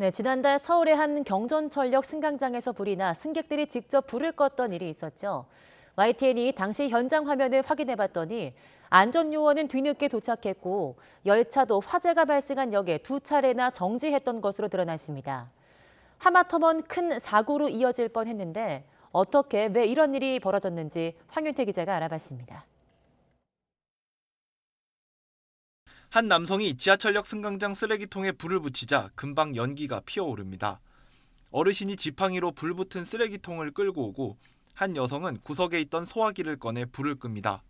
네, 지난달 서울의 한 경전철역 승강장에서 불이 나 승객들이 직접 불을 껐던 일이 있었죠. YTN이 당시 현장 화면을 확인해봤더니 안전요원은 뒤늦게 도착했고 열차도 화재가 발생한 역에 두 차례나 정지했던 것으로 드러났습니다. 하마터면 큰 사고로 이어질 뻔했는데 어떻게 왜 이런 일이 벌어졌는지 황윤태 기자가 알아봤습니다. 한 남성이 지하철역 승강장 쓰레기통에 불을 붙이자 금방 연기가 피어오릅니다. 어르신이 지팡이로 불붙은 쓰레기통을 끌고 오고 한 여성은 구석에 있던 소화기를 꺼내 불을 끕니다.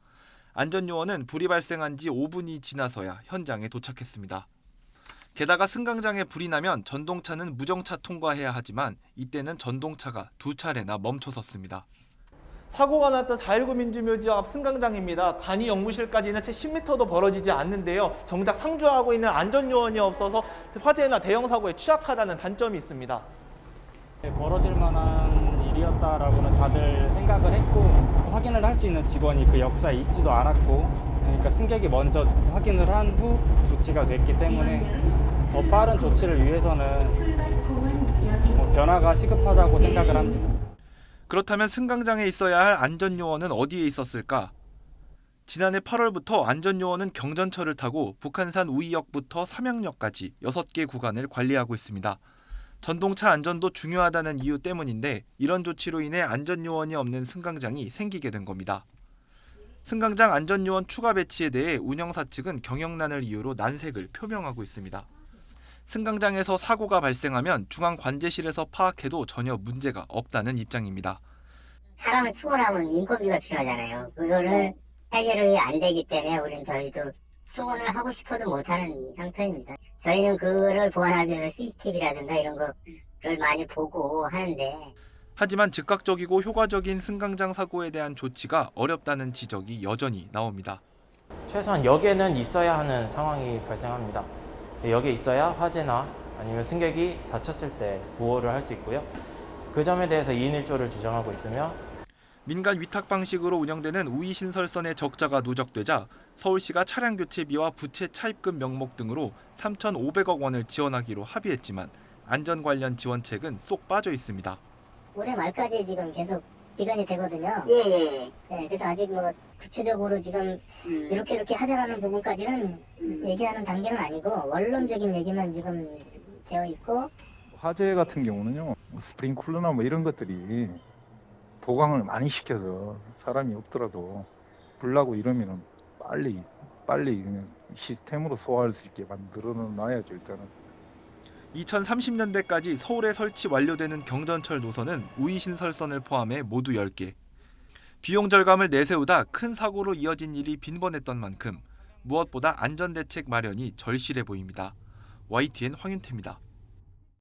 안전요원은 불이 발생한 지 5분이 지나서야 현장에 도착했습니다. 게다가 승강장에 불이 나면 전동차는 무정차 통과해야 하지만 이때는 전동차가 두 차례나 멈춰섰습니다. 사고가 났던 4.19 민주묘지 앞 승강장입니다. 간이 영무실까지는 채 10m도 벌어지지 않는데요. 정작 상주하고 있는 안전요원이 없어서 화재나 대형 사고에 취약하다는 단점이 있습니다. 벌어질 만한 일이었다라고는 다들 생각을 했고 확인을 할 수 있는 직원이 그 역사에 있지도 않았고 그러니까 승객이 먼저 확인을 한 후 조치가 됐기 때문에 더 빠른 조치를 위해서는 변화가 시급하다고 생각을 합니다. 그렇다면 승강장에 있어야 할 안전요원은 어디에 있었을까? 지난해 8월부터 안전요원은 경전철을 타고 북한산 우이역부터 삼양역까지 6개 구간을 관리하고 있습니다. 전동차 안전도 중요하다는 이유 때문인데 이런 조치로 인해 안전요원이 없는 승강장이 생기게 된 겁니다. 승강장 안전요원 추가 배치에 대해 운영사 측은 경영난을 이유로 난색을 표명하고 있습니다. 승강장에서 사고가 발생하면 중앙관제실에서 파악해도 전혀 문제가 없다는 입장입니다. 사람을 추월하면 인건비가 필요하잖아요. 그거를 해결이 안 되기 때문에 우리는 저희도 추원을 하고 싶어도 못하는 형편입니다. 저희는 그거를 보완하기 위해서 CCTV라든가 이런 거를 많이 보고 하는데 하지만 즉각적이고 효과적인 승강장 사고에 대한 조치가 어렵다는 지적이 여전히 나옵니다. 최소한 역에는 있어야 하는 상황이 발생합니다. 역에 있어야 화재나 아니면 승객이 다쳤을 때 구호를 할 수 있고요. 그 점에 대해서 2인 1조를 주장하고 있으며 민간 위탁 방식으로 운영되는 우이신설선의 적자가 누적되자 서울시가 차량 교체비와 부채 차입금 명목 등으로 3,500억 원을 지원하기로 합의했지만 안전 관련 지원책은 쏙 빠져 있습니다. 올해 말까지 지금 계속 기간이 되거든요. 예. 네, 그래서 아직 뭐 구체적으로 지금 이렇게 하자라는 부분까지는 얘기하는 단계는 아니고 원론적인 얘기만 지금 되어 있고 화재 같은 경우는요, 스프링쿨러나 뭐 이런 것들이 보강을 많이 시켜서 사람이 없더라도 불나고 이러면은 빨리 그냥 시스템으로 소화할 수 있게 만들어 놔야죠, 일단은. 2030년대까지 서울에 설치 완료되는 경전철 노선은 우이신설선을 포함해 모두 10개. 비용 절감을 내세우다 큰 사고로 이어진 일이 빈번했던 만큼 무엇보다 안전대책 마련이 절실해 보입니다. YTN 황윤태입니다.